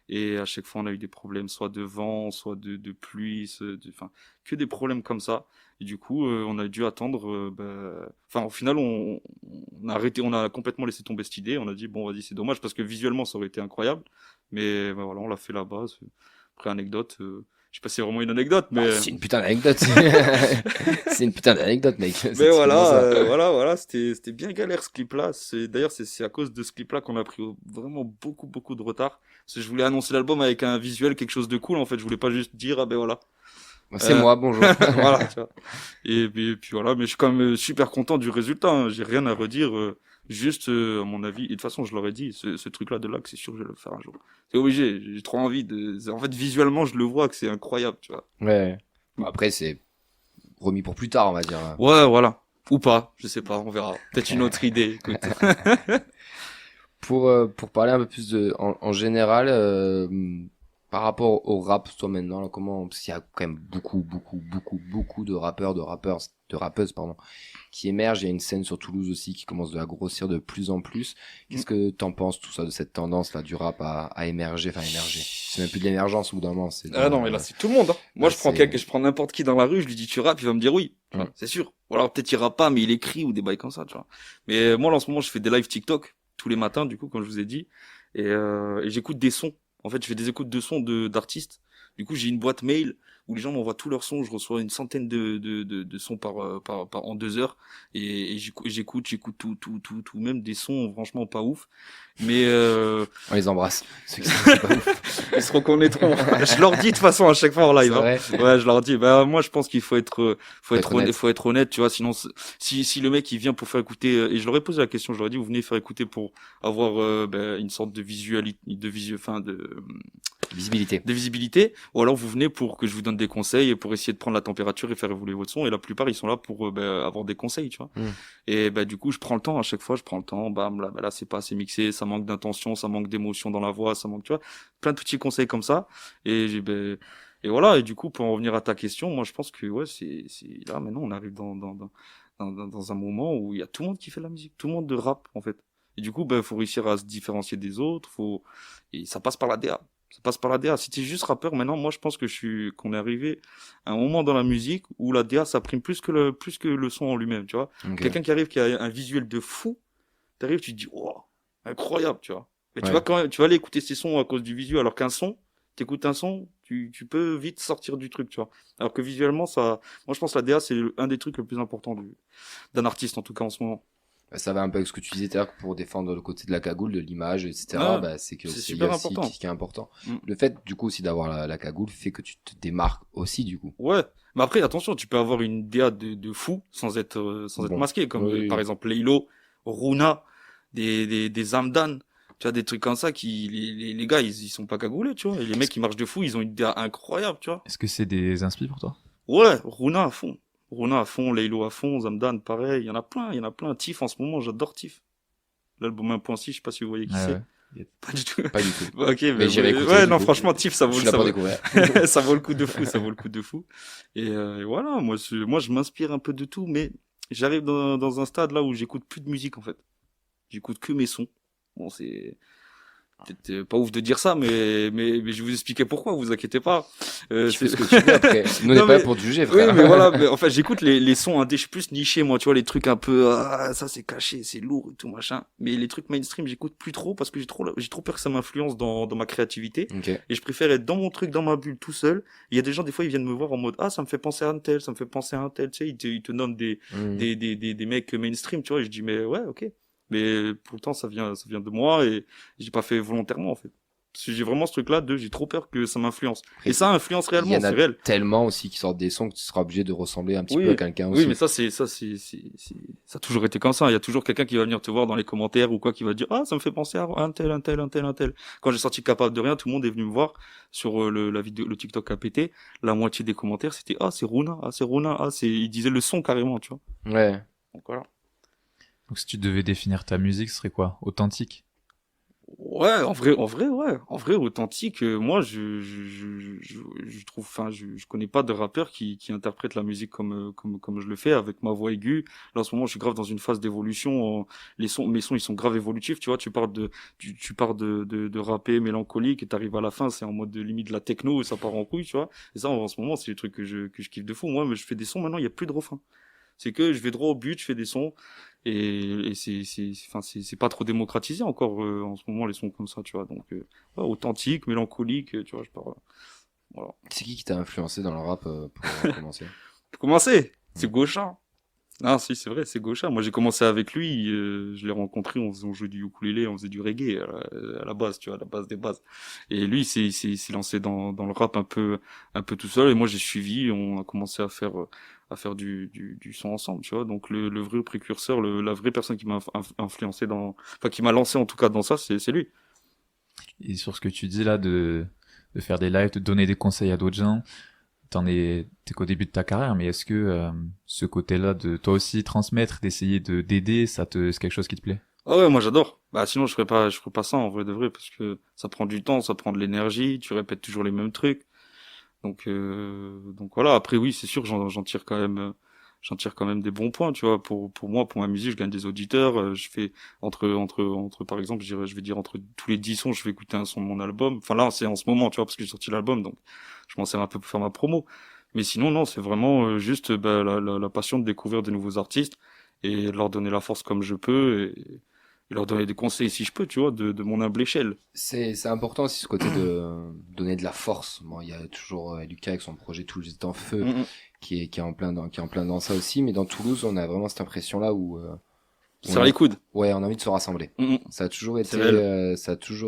Et à chaque fois, on a eu des problèmes, soit de vent, soit de pluie, enfin, que des problèmes comme ça. Et du coup, on a dû attendre. Enfin, au final, on a arrêté, on a complètement laissé tomber cette idée. On a dit, bon, vas-y, c'est dommage parce que visuellement, ça aurait été incroyable. Mais voilà, on l'a fait là-bas. Après, anecdote. Je sais pas si c'est vraiment une anecdote, mais. C'est une putain d'anecdote. C'est une putain d'anecdote, mec. Mais voilà, voilà, c'était bien galère ce clip-là. D'ailleurs, c'est à cause de ce clip-là qu'on a pris vraiment beaucoup de retard. Parce que je voulais annoncer l'album avec un visuel, quelque chose de cool. En fait, je voulais pas juste dire, ah ben voilà. C'est moi, bonjour. Voilà, tu vois. Et puis voilà, mais je suis quand même super content du résultat. Hein. J'ai rien à redire. Juste, à mon avis, et de toute façon, je leur ai dit, ce truc-là de lac, c'est sûr que je vais le faire un jour. C'est obligé. J'ai trop envie en fait, visuellement, je le vois que c'est incroyable, tu vois. Ouais. Bon, après, c'est remis pour plus tard, on va dire. Ouais, voilà. Ou pas, je sais pas, on verra. Peut-être une autre idée, écoute. Pour parler un peu plus en général, par rapport au rap, toi maintenant, là, parce qu'il y a quand même beaucoup de rappeuses, pardon, qui émergent. Il y a une scène sur Toulouse aussi qui commence à grossir de plus en plus. Qu'est-ce que t'en penses, tout ça, de cette tendance, là, du rap à émerger, c'est même plus de l'émergence au bout d'un moment, non, mais là, c'est tout le monde, hein. Moi, je prends n'importe qui dans la rue, je lui dis, tu rappes, il va me dire oui. Ouais. C'est sûr. Ou alors, peut-être il rappe pas, mais il écrit ou des bails comme ça, tu vois. Mais moi, là, en ce moment, je fais des lives TikTok tous les matins, du coup, comme je vous ai dit. Et j'écoute des sons. En fait, je fais des écoutes de sons d'artistes. Du coup, j'ai une boîte mail où les gens m'envoient tous leurs sons. Je reçois une centaine de sons en 2 heures. Et j'écoute tout. Même des sons, franchement, pas ouf. Mais, on les embrasse. C'est pas ouf. Ils se reconnaîtront. Je leur dis de toute façon à chaque fois en live. Hein. Ouais, je leur dis. Moi, je pense qu'il faut être honnête, tu vois. Sinon, si le mec il vient pour faire écouter, et je leur ai posé la question, je leur ai dit, vous venez faire écouter pour avoir une sorte de visibilité, ou alors vous venez pour que je vous donne des conseils et pour essayer de prendre la température et faire évoluer votre son. Et la plupart ils sont là pour avoir des conseils, tu vois. Et du coup, je prends le temps à chaque fois, bam, là c'est pas assez mixé, ça manque d'intention, ça manque d'émotion dans la voix, ça manque, tu vois, plein de petits conseils comme ça. Et voilà. Et du coup, pour en revenir à ta question, moi je pense que ouais, c'est là maintenant on arrive dans un moment où il y a tout le monde qui fait de la musique, tout le monde de rap en fait. Et du coup, faut réussir à se différencier des autres, et ça passe par la DA. Ça passe par la DA. Si t'es juste rappeur, maintenant, moi, je pense qu'on est arrivé à un moment dans la musique où la DA, ça prime plus que le son en lui-même, tu vois. Okay. Quelqu'un qui arrive, qui a un visuel de fou, t'arrives, tu te dis, oh, incroyable, tu vois. Mais tu vas aller écouter ces sons à cause du visuel, alors qu'un son, t'écoutes un son, tu peux vite sortir du truc, tu vois. Alors que visuellement, moi, je pense que la DA, c'est un des trucs les plus importants d'un artiste, en tout cas, en ce moment. Ça va un peu avec ce que tu disais tout à l'heure, pour défendre le côté de la cagoule, de l'image, etc. C'est super important. Ce qui est important. Le fait, du coup, aussi d'avoir la cagoule fait que tu te démarques aussi, du coup. Ouais. Mais après, attention, tu peux avoir une DA de fou sans être masqué, comme par exemple Laylo, Runa, des Zamdan. Tu vois, des trucs comme ça les gars, ils sont pas cagoulés, tu vois. Et les mecs qui marchent de fou, ils ont une DA incroyable, tu vois. Est-ce que c'est des inspi pour toi? Ouais, Runa à fond, Laylo à fond, Zamdan pareil, il y en a plein. Tiff en ce moment, j'adore Tiff. L'album 1.6, je sais pas si vous voyez qui c'est. Ouais. Pas du tout. Pas du tout. Ok, mais j'irai écouter. Ouais, non, franchement, Tiff, ça vaut le coup de fou, ça vaut le coup de fou. Et voilà, moi je m'inspire un peu de tout, mais j'arrive dans un stade là où j'écoute plus de musique en fait. J'écoute que mes sons. Bon, c'est peut-être pas ouf de dire ça, mais je vais vous expliquer pourquoi, vous inquiétez pas. C'est ce que tu veux après. Nous, on n'est pas là pour te juger, frère. Oui, mais voilà, en fait, j'écoute les sons indés, je suis plus niché, moi, tu vois, les trucs un peu, ça c'est caché, c'est lourd et tout, machin. Mais les trucs mainstream, j'écoute plus trop parce que j'ai trop peur que ça m'influence dans ma créativité. Okay. Et je préfère être dans mon truc, dans ma bulle, tout seul. Il y a des gens, des fois, ils viennent me voir en mode, ça me fait penser à un tel, ça me fait penser à un tel, tu sais, ils te nomment des mecs mainstream, tu vois, et je dis, mais ouais, ok. Mais pourtant, ça vient de moi et j'ai pas fait volontairement, en fait. Parce que j'ai vraiment ce truc-là j'ai trop peur que ça m'influence. Et ça influence réellement, c'est réel. Il y en a tellement aussi qui sortent des sons que tu seras obligé de ressembler un petit peu à quelqu'un aussi. Oui, mais ça a toujours été comme ça. Il y a toujours quelqu'un qui va venir te voir dans les commentaires ou quoi, qui va dire, ah, ça me fait penser à un tel. Quand j'ai sorti Capable de rien, tout le monde est venu me voir sur la vidéo, le TikTok a pété. La moitié des commentaires, c'était, ah, c'est Runa, ils disaient le son carrément, tu vois. Ouais. Donc voilà. Donc si tu devais définir ta musique, ce serait quoi? Authentique? Ouais, en vrai, ouais. En vrai, authentique, moi, je trouve, enfin, je connais pas de rappeur qui interprète la musique comme je le fais, avec ma voix aiguë. Là, en ce moment, je suis grave dans une phase d'évolution. Mes sons, ils sont grave évolutifs, tu vois. Tu pars de rapper mélancolique et t'arrives à la fin, c'est en mode de limite de la techno et ça part en couille, tu vois. Et ça, en ce moment, c'est des trucs que je kiffe de fou. Moi, mais je fais des sons maintenant, il y a plus de refrain. C'est que je vais droit au but, je fais des sons. Et c'est pas trop démocratisé encore en ce moment les sons comme ça, tu vois. Donc ouais, authentique, mélancolique, tu vois, je parle. Voilà. C'est qui t'a influencé dans le rap pour commencer? Pour commencer, c'est Gaucha. Ah si, c'est vrai, c'est Gaucha. Moi j'ai commencé avec lui, je l'ai rencontré, on jouait du ukulélé, on faisait du reggae à la base, tu vois, à la base des bases. Et lui il s'est lancé dans le rap un peu tout seul et moi j'ai suivi, on a commencé à faire du son ensemble, tu vois. Donc le vrai précurseur, la vraie personne qui m'a influencé qui m'a lancé en tout cas dans ça, c'est lui. Et sur ce que tu dis là de faire des lives, de donner des conseils à d'autres gens, t'es qu'au début de ta carrière, mais est-ce que ce côté-là de toi aussi transmettre, d'essayer d'aider, c'est quelque chose qui te plaît? Ah ouais, moi j'adore. Bah sinon je ferais pas ça en vrai de vrai, parce que ça prend du temps, ça prend de l'énergie, tu répètes toujours les mêmes trucs. Donc voilà. Après oui, c'est sûr, j'en tire quand même des bons points, tu vois. Pour moi, pour ma musique, je gagne des auditeurs. Je fais entre par exemple, je vais dire entre tous les 10 sons, je vais écouter un son de mon album. Enfin là, c'est en ce moment, tu vois, parce que j'ai sorti l'album, donc je m'en sers un peu pour faire ma promo. Mais sinon, non, c'est vraiment juste la passion de découvrir de nouveaux artistes et de leur donner la force comme je peux et leur donner des conseils si je peux, tu vois, de mon humble échelle. C'est important aussi ce côté de donner de la force. Bon, il y a toujours Lucas avec son projet Toulouse est en feu, qui est en plein dans ça aussi, mais dans Toulouse, on a vraiment cette impression là où serre les coudes. Ouais, on a envie de se rassembler. Ça a toujours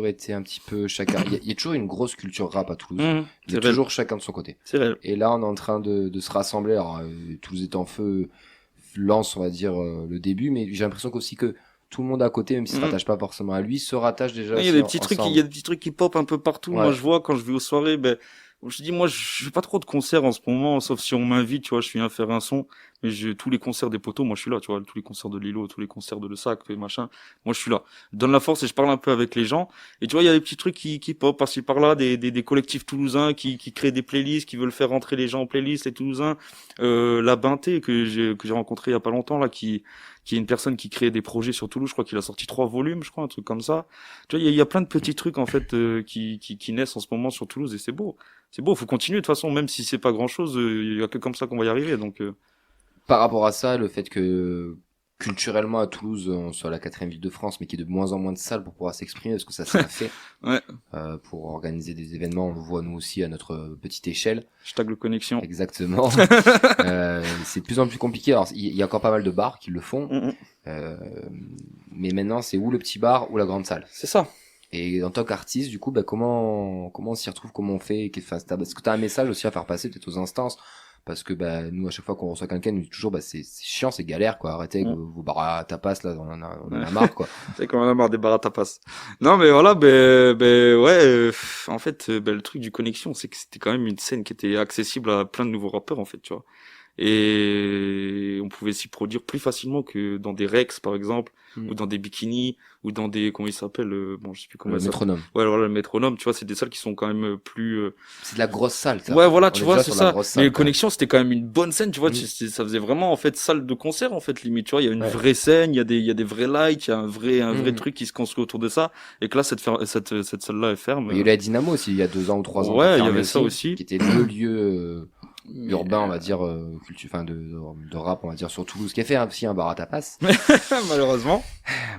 été un petit peu chacun. Il y a toujours une grosse culture rap à Toulouse. Il y a toujours chacun de son côté. C'est réel. Et là, on est en train de se rassembler. Alors, Toulouse est en feu lance, on va dire, le début, mais j'ai l'impression qu'aussi que tout le monde à côté, même s'il se rattache pas forcément à lui, se rattache déjà. Il y a des petits trucs qui popent un peu partout. Ouais. Moi, je vois quand je vais aux soirées, je dis, moi, je fais pas trop de concerts en ce moment, sauf si on m'invite, tu vois, je viens faire un son. Mais tous les concerts des poteaux, moi, je suis là, tu vois, tous les concerts de Lilo, tous les concerts de Le Sac, et machin. Moi, je suis là. Je donne la force et je parle un peu avec les gens. Et tu vois, il y a des petits trucs qui pop par-ci par-là, des collectifs toulousains qui créent des playlists, qui veulent faire rentrer les gens en playlist, les Toulousains. La Binté, que j'ai rencontré il y a pas longtemps, là, qui est une personne qui crée des projets sur Toulouse. Je crois qu'il a sorti 3 volumes, je crois, un truc comme ça. Tu vois, il y a plein de petits trucs, en fait, qui naissent en ce moment sur Toulouse et c'est beau. C'est beau, faut continuer de toute façon, même si c'est pas grand chose, il y a que comme ça qu'on va y arriver, donc. Par rapport à ça, le fait que culturellement à Toulouse, on soit la 4e ville de France, mais qu'il y ait de moins en moins de salles pour pouvoir s'exprimer, parce que ça s'est fait. Ouais. Pour organiser des événements, on le voit nous aussi à notre petite échelle. Hashtag le connexion. Exactement. C'est de plus en plus compliqué. Alors, il y a encore pas mal de bars qui le font. Mais maintenant, c'est ou le petit bar ou la grande salle. C'est ça. Et en tant qu'artiste, du coup, comment on s'y retrouve, comment on fait, est-ce que t'as un message aussi à faire passer peut-être aux instances? Parce que nous à chaque fois qu'on reçoit quelqu'un, nous dit toujours c'est chiant, c'est galère quoi, arrêtez avec vos bars à tapas là, on en a marre quoi. C'est qu'on en a marre des bars à tapas. Non mais voilà, ouais, en fait le truc du connexion, c'est que c'était quand même une scène qui était accessible à plein de nouveaux rappeurs en fait, tu vois. Et on pouvait s'y produire plus facilement que dans des Rex par exemple, ou dans des bikinis, ou dans des, comment il s'appelle, je sais plus comment le métronome. Ouais, voilà, le métronome, tu vois, c'est des salles qui sont quand même plus, C'est de la grosse salle, ça. Ouais, voilà, tu vois, c'est ça. Salle, mais Connexion, c'était quand même une bonne scène, tu vois, ça faisait vraiment, en fait, salle de concert, en fait, limite, tu vois, il y a une vraie scène, il y a des vrais lights, il y a un vrai truc qui se construit autour de ça, et que là, cette salle-là est ferme. Il y a eu la Dynamo aussi, il y a 2 ans ou 3 ans. Ouais, il y avait ça aussi. Qui était le lieu, urbain, on va dire, de rap, on va dire, sur Toulouse, qui a fait aussi un bar à tapas. Malheureusement.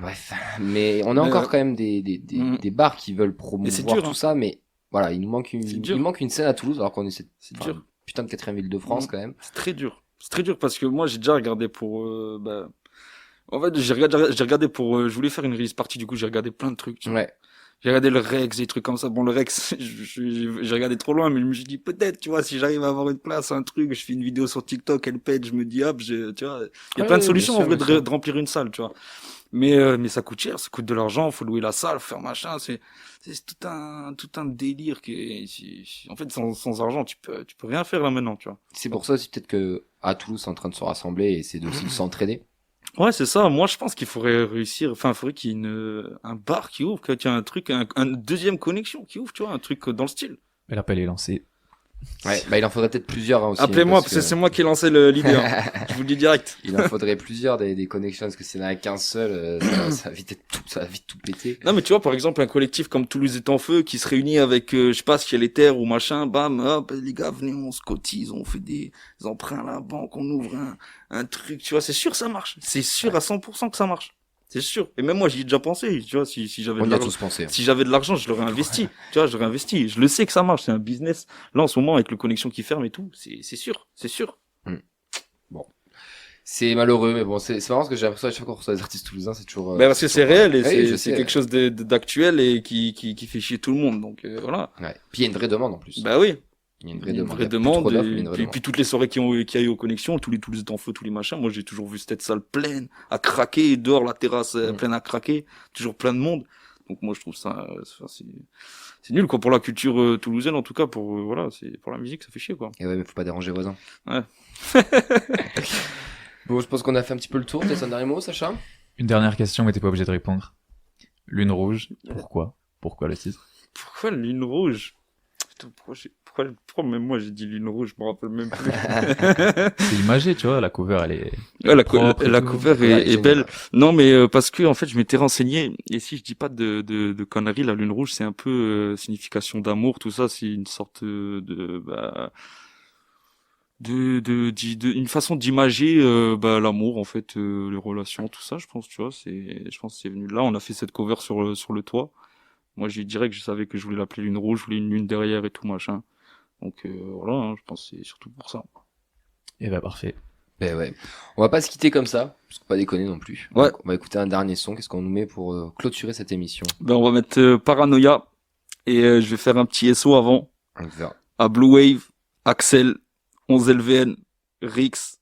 Bref. Mais on a encore quand même des bars qui veulent promouvoir tout ça, mais voilà, il manque une scène à Toulouse, alors qu'on est cette putain de 4e ville de France, quand même. C'est très dur. C'est très dur parce que moi, j'ai déjà regardé pour, en fait, j'ai regardé pour, je voulais faire une release party, du coup, j'ai regardé plein de trucs, tu vois. Ouais. J'ai regardé le Rex, des trucs comme ça. Bon, le Rex, j'ai regardé trop loin, mais je me suis dit, peut-être, tu vois, si j'arrive à avoir une place, un truc, je fais une vidéo sur TikTok, elle pète, je me dis, hop, tu vois, il y a plein de solutions, en vrai, de remplir une salle, tu vois. Mais ça coûte cher, ça coûte de l'argent, faut louer la salle, faire machin, c'est tout un délire en fait, sans argent, tu peux rien faire là maintenant, tu vois. C'est pour ça aussi, peut-être que à Toulouse, c'est en train de se rassembler et c'est aussi de s'entraider. Ouais, c'est ça. Moi, je pense qu'il faudrait réussir. Enfin, il faudrait qu'il y ait un bar qui ouvre, qu'il y ait un truc, une deuxième connexion qui ouvre, tu vois, un truc dans le style. Mais l'appel est lancé. Ouais, bah il en faudrait peut-être plusieurs aussi. Appelez-moi parce que c'est moi qui ai lancé l'idée. Hein. Je vous le dis direct. Il en faudrait plusieurs des connexions parce que s'il n'y en a qu'un seul, ça va vite tout péter. Non, mais tu vois, par exemple, un collectif comme Toulouse est en feu qui se réunit avec, je sais pas, Ciel et Terre ou machin, bam, hop, les gars, venez, on se cotise, on fait des emprunts à la banque, on ouvre un truc, tu vois, c'est sûr ça marche. C'est sûr à 100% que ça marche. C'est sûr. Et même moi, j'y ai déjà pensé, tu vois, si j'avais de l'argent. Si j'avais de l'argent, je l'aurais investi. Tu vois, j'aurais investi. Je le sais que ça marche, c'est un business. Là, en ce moment, avec le connexion qui ferme et tout, c'est sûr. Bon. C'est malheureux, mais bon, c'est marrant parce que j'ai l'impression à chaque fois qu'on reçoit des artistes toulousains, c'est toujours. Parce que c'est réel et c'est quelque chose d'actuel et qui fait chier tout le monde. Donc, voilà. Ouais. Puis il y a une vraie demande en plus. Bah oui. Il y a une vraie demande. Et puis toutes les soirées qu'il y a eu aux connexions, tous les Toulouse en feu, tous les machins, moi j'ai toujours vu cette salle pleine, à craquer, dehors la terrasse pleine à craquer, toujours plein de monde. Donc moi je trouve ça, c'est nul quoi pour la culture toulousaine en tout cas, pour la musique ça fait chier quoi. Et ouais, mais faut pas déranger les voisins. Ouais. Bon, je pense qu'on a fait un petit peu le tour. T'as un dernier mot, Sacha? Une dernière question, mais t'es pas obligé de répondre. Lune rouge, pourquoi le titre? Pourquoi Lune rouge? Putain, pourquoi même moi j'ai dit Lune rouge, je me rappelle même plus. C'est imagé, tu vois, la cover elle est. Ouais, la cover est belle. Non, mais parce que en fait je m'étais renseigné et si je dis pas de conneries, la Lune rouge c'est un peu signification d'amour, tout ça, c'est une sorte une façon d'imager l'amour en fait, les relations, tout ça, je pense, tu vois, je pense que c'est venu de là. On a fait cette cover sur le toit. Moi, j'ai direct, je savais que je voulais l'appeler Lune rouge, je voulais une lune derrière et tout machin. Donc voilà, hein, je pense que c'est surtout pour ça. Et bah parfait. Ben ouais. On va pas se quitter comme ça, parce qu'on va pas déconner non plus. Ouais. Donc, on va écouter un dernier son. Qu'est-ce qu'on nous met pour clôturer cette émission? On va mettre Paranoia et je vais faire un petit SO avant. On verra. À Blue Wave, Axel, 11LVN, Rix,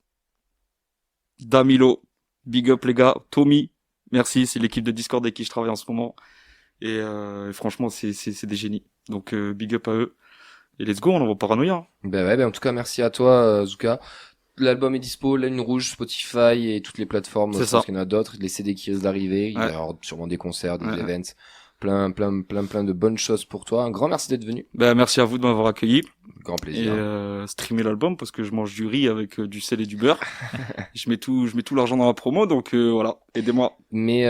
Damilo, big up les gars, Tommy, merci, c'est l'équipe de Discord avec qui je travaille en ce moment. Et franchement, c'est des génies. Donc big up à eux. Et let's go, on envoie Paranoia. Ben en tout cas, merci à toi, Zuka. L'album est dispo, La Lune Rouge, Spotify et toutes les plateformes. C'est je ça. pense qu'il y en a d'autres, les CD qui risquent d'arriver. Il va y avoir sûrement des concerts, des events. Plein de bonnes choses pour toi. Un grand merci d'être venu. Merci à vous de m'avoir accueilli. Grand plaisir. Et streamer l'album parce que je mange du riz avec du sel et du beurre. je mets tout l'argent dans la promo, donc voilà, aidez-moi. Mais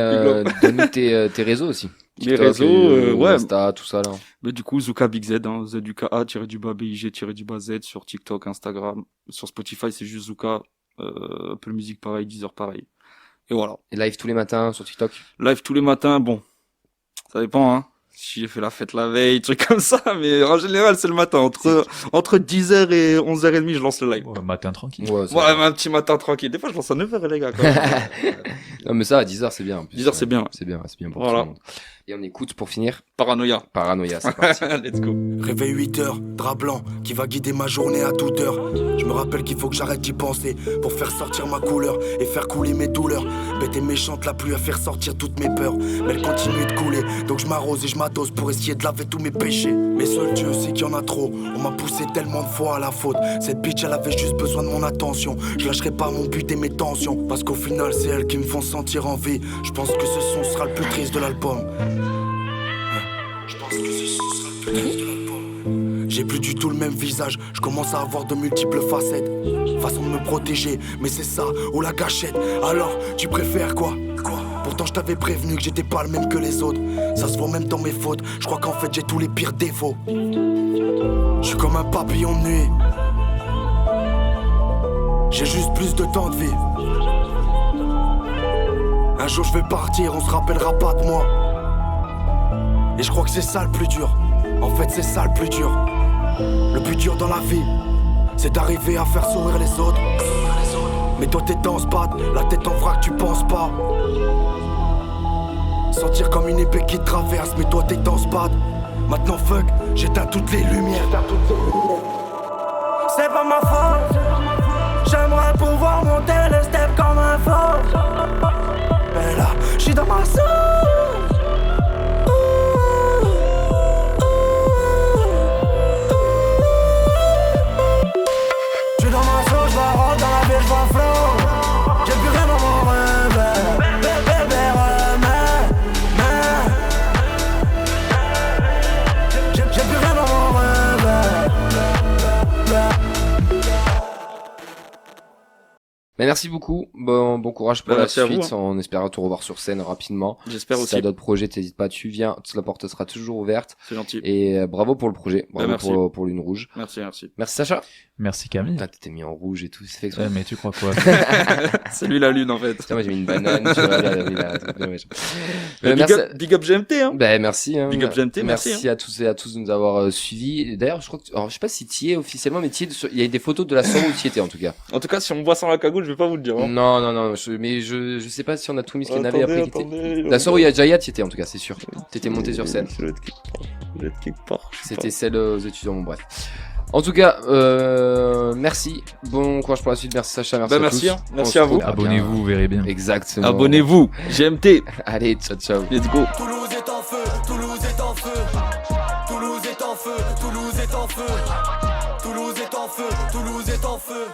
donne-nous tes réseaux aussi. Les réseaux, Insta, tout ça là. Mais du coup, Zuka Big Z, hein, ZUKA_BIG_Z sur TikTok, Instagram, sur Spotify, c'est juste Zuka, Apple Music pareil, Deezer pareil. Et voilà. Et live tous les matins sur TikTok. Live tous les matins, bon, ça dépend, hein. Si j'ai fait la fête la veille, truc comme ça, mais en général, c'est le matin. Entre 10h et 11h30, je lance le live. Ouais, matin tranquille. Ouais, un petit matin tranquille. Des fois, je lance à 9h, les gars, quand même. Non, mais ça, à 10h, c'est bien. En plus, 10h, c'est bien. C'est bien pour voilà. tout le monde. Et on écoute pour finir. Paranoia, c'est parti. Let's go. Réveil 8h, drap blanc qui va guider ma journée à toute heure. Je me rappelle qu'il faut que j'arrête d'y penser pour faire sortir ma couleur et faire couler mes douleurs. Bête et méchante, la pluie à faire sortir toutes mes peurs. Mais elle continue de couler, donc je m'arrose et je m'adose pour essayer de laver tous mes péchés. Mais seul Dieu sait qu'il y en a trop. On m'a poussé tellement de fois à la faute. Cette bitch, elle avait juste besoin de mon attention. Je lâcherai pas mon but et mes tensions, parce qu'au final, c'est elles qui me font sentir en vie. Je pense que ce son sera le plus triste de l'album. J'ai plus du tout le même visage, je commence à avoir de multiples facettes. Façon de me protéger, mais c'est ça ou la gâchette. Alors, tu préfères quoi? Pourtant je t'avais prévenu que j'étais pas le même que les autres. Ça se voit même dans mes fautes, je crois qu'en fait j'ai tous les pires défauts. Je suis comme un papillon de nuit. J'ai juste plus de temps de vie. Un jour je vais partir, on se rappellera pas de moi. Et je crois que c'est ça le plus dur. En fait c'est ça le plus dur. Le plus dur dans la vie, c'est d'arriver à faire sourire les autres. Mais toi t'es dans ce bad, la tête en vrac tu penses pas. sentir comme une épée qui te traverse. Mais toi t'es dans ce bad. Maintenant fuck, j'éteins toutes les lumières. C'est pas ma faute. J'aimerais pouvoir monter les steps comme un faux. Mais là, j'suis dans ma sauce. J'suis dans ma sauce, j'barre dans la ville, j'vois flow. J'ai plus rien dans mon rêve. Bébé remets. J'ai plus rien dans mon rêve. Mais merci beaucoup, bon courage pour la merci à suite, vous, hein. On espère te revoir sur scène rapidement. J'espère si aussi. t'as d'autres projets, t'hésites pas, tu viens, la porte sera toujours ouverte. C'est gentil. Et bravo pour le projet, bravo pour Lune Rouge. Merci. Merci Sacha. Merci Camille. Ah, t'étais mis en rouge et tout, c'est fait exprès. Mais tu crois quoi? C'est lui la lune en fait. Moi j'ai mis une banane, tu vois, Big up GMT hein. Ben merci. Hein. Big up GMT, merci à tous et à tous de nous avoir suivis. D'ailleurs, je crois que, alors, je sais pas si t'y es officiellement, mais il y a des photos de la soirée où t'y étais en tout cas. En tout cas, si on me voit sans la cagoule, je vais pas vous le dire. Hein. Non, mais je sais pas si on a tout mis ce qu'il y en avait après. La soirée où il y a Jaya, t'y étais en tout cas, c'est sûr. T'étais monté sur scène. C'était celle aux étudiants, bon bref. En tout cas, merci. Bon courage pour la suite. Merci Sacha, merci à merci, tous. Hein. Merci à vous. Abonnez-vous, vous verrez bien. Exactement. Abonnez-vous. GMT. Allez, ciao. Let's go. Toulouse est en feu, Toulouse est en feu. Toulouse est en feu, Toulouse est en feu. Toulouse est en feu, Toulouse est en feu.